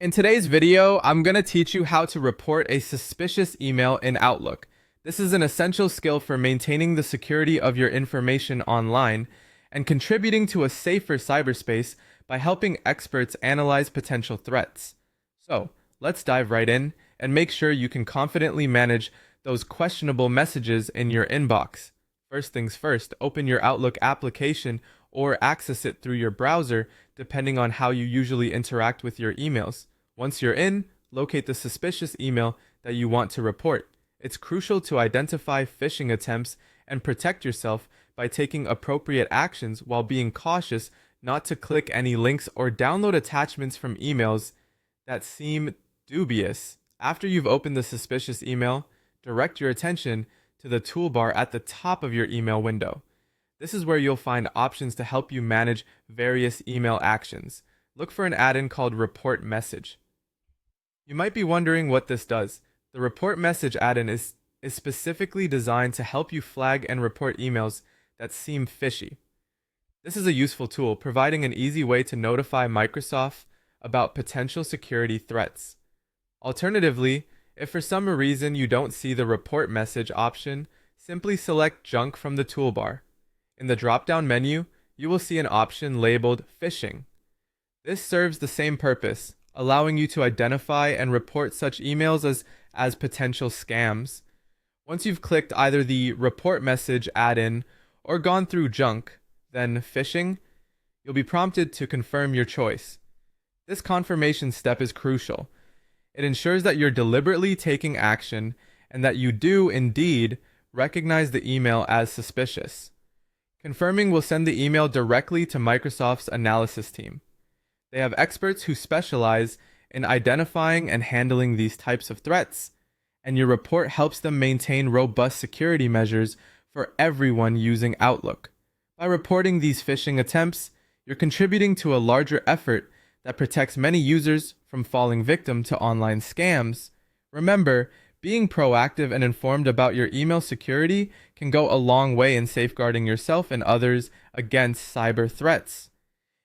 In today's video, I'm going to teach you how to report a suspicious email in Outlook. This is an essential skill for maintaining the security of your information online and contributing to a safer cyberspace by helping experts analyze potential threats. So, let's dive right in and make sure you can confidently manage those questionable messages in your inbox. First things first, open your Outlook application or access it through your browser, depending on how you usually interact with your emails. Once you're in, locate the suspicious email that you want to report. It's crucial to identify phishing attempts and protect yourself by taking appropriate actions while being cautious not to click any links or download attachments from emails that seem dubious. After you've opened the suspicious email, direct your attention to the toolbar at the top of your email window. This is where you'll find options to help you manage various email actions. Look for an add-in called Report Message. You might be wondering what this does. The Report Message add-in is specifically designed to help you flag and report emails that seem fishy. This is a useful tool, providing an easy way to notify Microsoft about potential security threats. Alternatively, if for some reason you don't see the Report Message option, simply select Junk from the toolbar. In the drop-down menu, you will see an option labeled Phishing. This serves the same purpose, allowing you to identify and report such emails as potential scams. Once you've clicked either the Report Message add-in or gone through Junk, then Phishing, you'll be prompted to confirm your choice. This confirmation step is crucial. It ensures that you're deliberately taking action and that you do indeed recognize the email as suspicious. Confirming will send the email directly to Microsoft's analysis team. They have experts who specialize in identifying and handling these types of threats, and your report helps them maintain robust security measures for everyone using Outlook. By reporting these phishing attempts, you're contributing to a larger effort that protects many users from falling victim to online scams. Remember, being proactive and informed about your email security can go a long way in safeguarding yourself and others against cyber threats.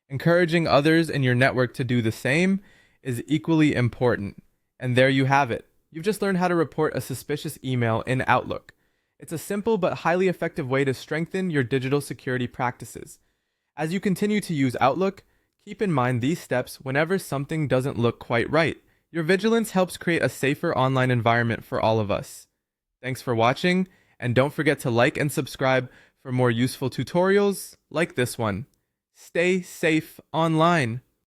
Encouraging others in your network to do the same is equally important. And there you have it. You've just learned how to report a suspicious email in Outlook. It's a simple but highly effective way to strengthen your digital security practices. As you continue to use Outlook, keep in mind these steps whenever something doesn't look quite right. Your vigilance helps create a safer online environment for all of us. Thanks for watching, and don't forget to like and subscribe for more useful tutorials like this one. Stay safe online.